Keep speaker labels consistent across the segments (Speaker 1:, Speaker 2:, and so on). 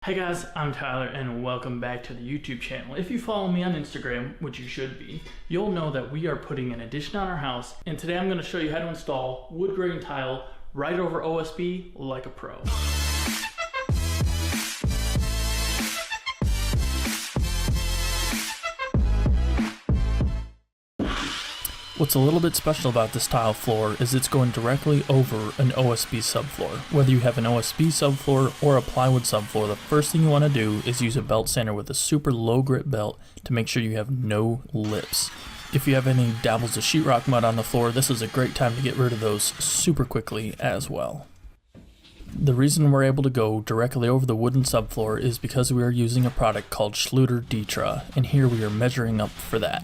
Speaker 1: Hey guys, I'm Tyler and welcome back to the YouTube channel. If you follow me on Instagram, which you should be, you'll know that we are putting an addition on our house, and today I'm going to show you how to install wood grain tile right over OSB like a pro. What's a little bit special about this tile floor is it's going directly over an OSB subfloor. Whether you have an OSB subfloor or a plywood subfloor, the first thing you want to do is use a belt sander with a super low grit belt to make sure you have no lips. If you have any dabbles of sheetrock mud on the floor, this is a great time to get rid of those super quickly as well. The reason we're able to go directly over the wooden subfloor is because we are using a product called Schluter DITRA, and here we are measuring up for that.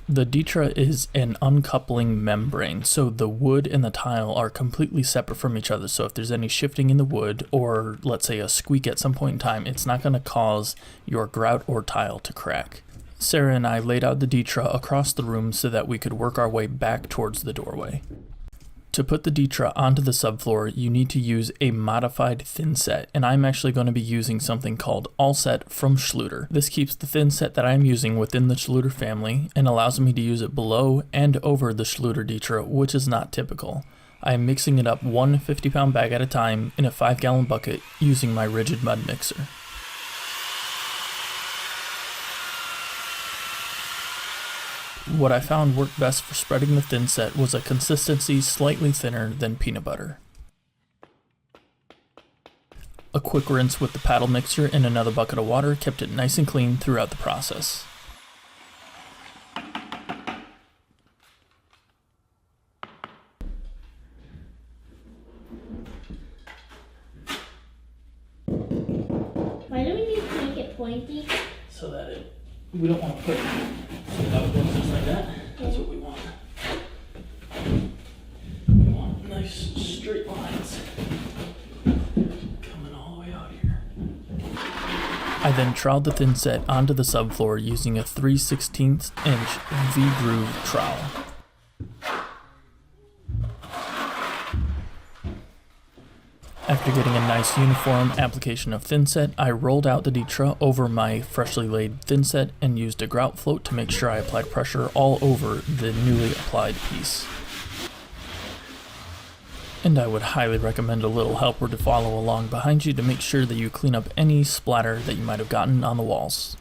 Speaker 1: The DITRA is an uncoupling membrane, so the wood and the tile are completely separate from each other. So if there's any shifting in the wood, or let's say a squeak at some point in time, it's not going to cause your grout or tile to crack. Sarah and I laid out the DITRA across the room so that we could work our way back towards the doorway. To put the DITRA onto the subfloor, you need to use a modified thinset, and I'm actually going to be using something called All-Set from Schluter. This keeps the thinset that I'm using within the Schluter family and allows me to use it below and over the Schluter DITRA, which is not typical. I am mixing it up one 50-pound bag at a time in a 5-gallon bucket using my RIDGID mud mixer. What I found worked best for spreading the thinset was a consistency slightly thinner than peanut butter. A quick rinse with the paddle mixer in another bucket of water kept it nice and clean throughout the process.
Speaker 2: Why do we need to make it pointy?
Speaker 1: So that we don't want to put it just like that. That's what we want. We want nice straight lines coming all the way out here. I then troweled the thinset onto the subfloor using a 3/16 inch V-groove trowel. After getting a nice uniform application of thinset, I rolled out the DITRA over my freshly laid thinset and used a grout float to make sure I applied pressure all over the newly applied piece. And I would highly recommend a little helper to follow along behind you to make sure that you clean up any splatter that you might have gotten on the walls.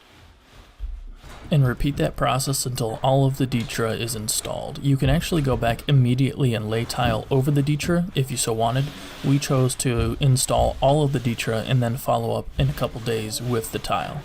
Speaker 1: And repeat that process until all of the DITRA is installed. You can actually go back immediately and lay tile over the DITRA if you so wanted. We chose to install all of the DITRA and then follow up in a couple days with the tile.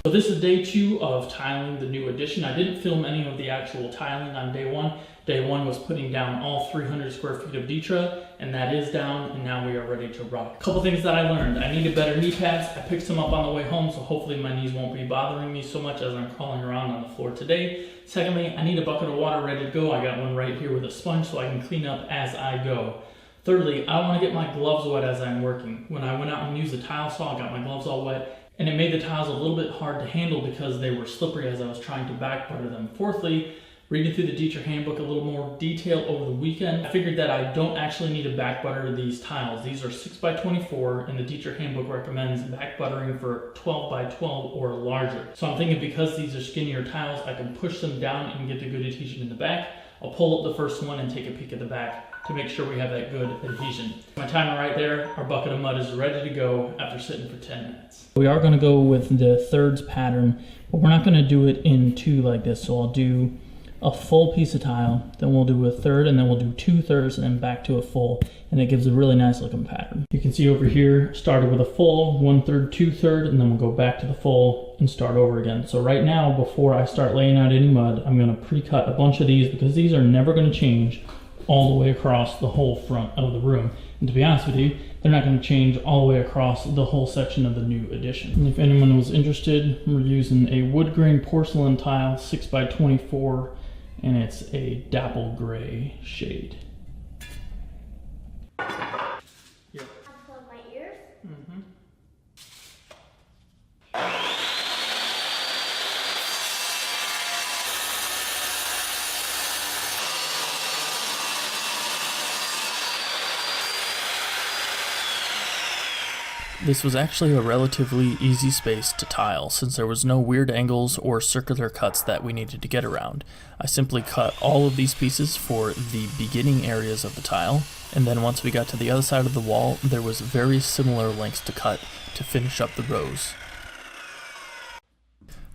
Speaker 1: So this is day 2 of tiling the new addition. I didn't film any of the actual tiling on day 1. Day 1 was putting down all 300 square feet of DITRA, and that is down, and now we are ready to rock. A couple things that I learned. I needed better knee pads. I picked some up on the way home, so hopefully my knees won't be bothering me so much as I'm crawling around on the floor today. Secondly, I need a bucket of water ready to go. I got one right here with a sponge so I can clean up as I go. Thirdly, I don't want to get my gloves wet as I'm working. When I went out and used the tile saw, I got my gloves all wet, and it made the tiles a little bit hard to handle because they were slippery as I was trying to back butter them. Fourthly, reading through the DITRA handbook a little more detail over the weekend, I figured that I don't actually need to back butter these tiles. These are 6x24, and the DITRA handbook recommends back buttering for 12x12 or larger. So I'm thinking because these are skinnier tiles, I can push them down and get the good adhesion in the back. I'll pull up the first one and take a peek at the back to make sure we have that good adhesion. My timer right there, our bucket of mud is ready to go after sitting for 10 minutes. We are going to go with the thirds pattern, but we're not going to do it in 2 like this. So I'll do a full piece of tile, then we'll do a third, and then we'll do 2/3 and then back to a full, and it gives a really nice looking pattern. You can see over here, started with a full, 1/3, 2/3, and then we'll go back to the full and start over again. So right now, before I start laying out any mud, I'm gonna pre-cut a bunch of these because these are never gonna change all the way across the whole front of the room. And to be honest with you, they're not gonna change all the way across the whole section of the new addition. And if anyone was interested, we're using a wood grain porcelain tile, 6x24, and it's a dapple gray shade. Yep.
Speaker 2: Plug my ears.
Speaker 1: Mm-hmm. This was actually a relatively easy space to tile since there was no weird angles or circular cuts that we needed to get around. I simply cut all of these pieces for the beginning areas of the tile, and then once we got to the other side of the wall, there was very similar lengths to cut to finish up the rows.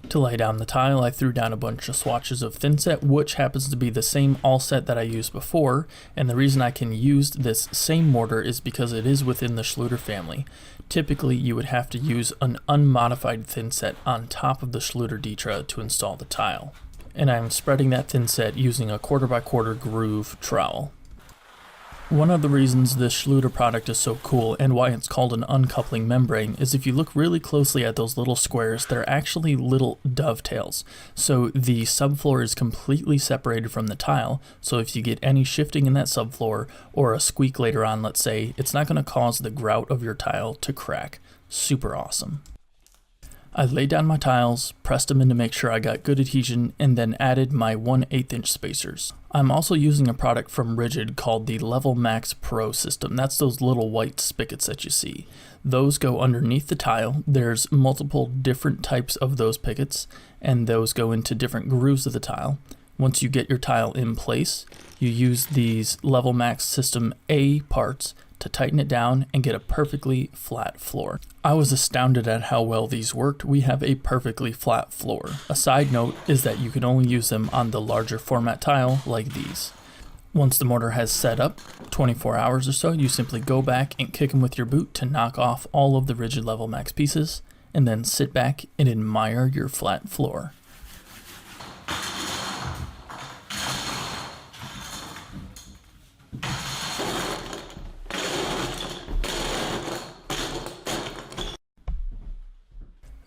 Speaker 1: To lay down the tile, I threw down a bunch of swatches of thinset, which happens to be the same All-Set that I used before, and the reason I can use this same mortar is because it is within the Schluter family. Typically, you would have to use an unmodified thinset on top of the Schluter DITRA to install the tile. And I'm spreading that thinset using a 1/4x1/4 groove trowel. One of the reasons this Schluter product is so cool and why it's called an uncoupling membrane is if you look really closely at those little squares, they're actually little dovetails. So the subfloor is completely separated from the tile, so if you get any shifting in that subfloor or a squeak later on, let's say, it's not going to cause the grout of your tile to crack. Super awesome. I laid down my tiles, pressed them in to make sure I got good adhesion, and then added my 1/8 inch spacers. I'm also using a product from RIDGID called the Level Max Pro system. That's those little white spigots that you see. Those go underneath the tile. There's multiple different types of those pivots, and those go into different grooves of the tile. Once you get your tile in place, you use these Level Max System A parts to tighten it down and get a perfectly flat floor. I was astounded at how well these worked. We have a perfectly flat floor. A side note is that you can only use them on the larger format tile like these. Once the mortar has set up, 24 hours or so, you simply go back and kick them with your boot to knock off all of the RIDGID Level Max pieces, and then sit back and admire your flat floor.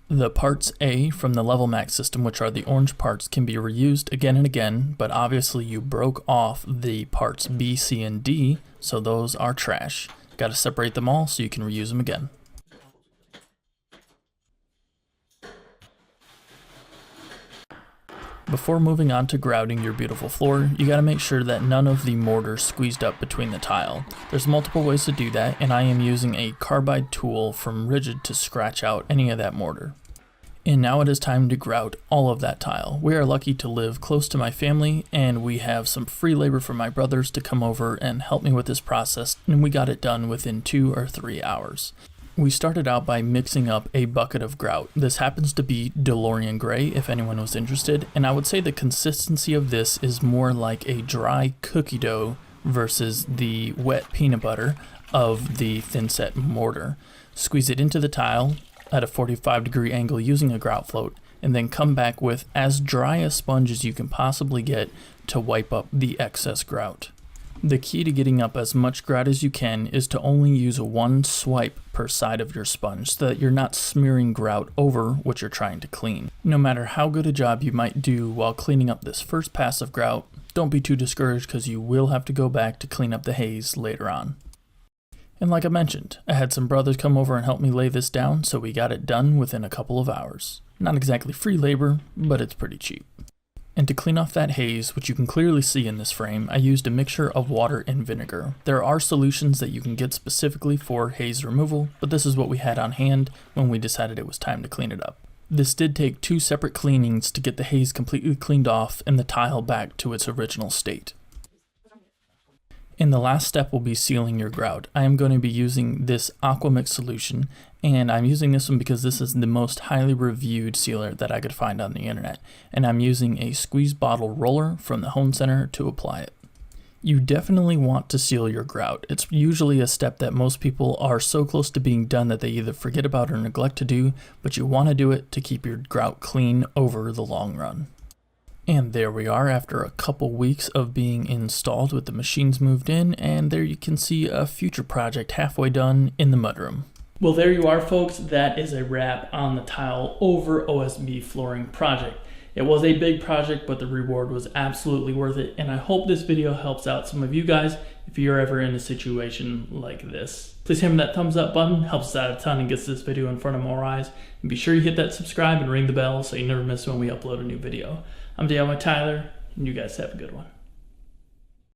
Speaker 1: The parts A from the Level Max system, which are the orange parts, can be reused again and again, but obviously you broke off the parts B, C, and D, so those are trash. Got to separate them all so you can reuse them again. Before moving on to grouting your beautiful floor, you gotta make sure that none of the mortar squeezed up between the tile. There's multiple ways to do that, and I am using a carbide tool from RIDGID to scratch out any of that mortar. And now it is time to grout all of that tile. We are lucky to live close to my family, and we have some free labor from my brothers to come over and help me with this process, and we got it done within 2 or 3 hours. We started out by mixing up a bucket of grout. This happens to be DeLorean Gray, if anyone was interested, and I would say the consistency of this is more like a dry cookie dough versus the wet peanut butter of the thinset mortar. Squeeze it into the tile at a 45-degree angle using a grout float, and then come back with as dry a sponge as you can possibly get to wipe up the excess grout. The key to getting up as much grout as you can is to only use one swipe per side of your sponge so that you're not smearing grout over what you're trying to clean. No matter how good a job you might do while cleaning up this first pass of grout, don't be too discouraged because you will have to go back to clean up the haze later on. And like I mentioned, I had some brothers come over and help me lay this down, so we got it done within a couple of hours. Not exactly free labor, but it's pretty cheap. And to clean off that haze, which you can clearly see in this frame, I used a mixture of water and vinegar. There are solutions that you can get specifically for haze removal, but this is what we had on hand when we decided it was time to clean it up. This did take 2 separate cleanings to get the haze completely cleaned off and the tile back to its original state. And the last step will be sealing your grout. I am going to be using this Aquamix solution, and I'm using this one because this is the most highly reviewed sealer that I could find on the internet. And I'm using a squeeze bottle roller from the home center to apply it. You definitely want to seal your grout. It's usually a step that most people are so close to being done that they either forget about or neglect to do, but you want to do it to keep your grout clean over the long run. And there we are after a couple weeks of being installed with the machines moved in, and there you can see a future project halfway done in the mudroom. Well, there you are, folks. That is a wrap on the tile over OSB flooring project. It was a big project, but the reward was absolutely worth it, and I hope this video helps out some of you guys if you're ever in a situation like this. Please hammer that thumbs up button, helps us out a ton and gets this video in front of more eyes. And be sure you hit that subscribe and ring the bell so you never miss when we upload a new video. I'm DIYTyler, and you guys have a good one.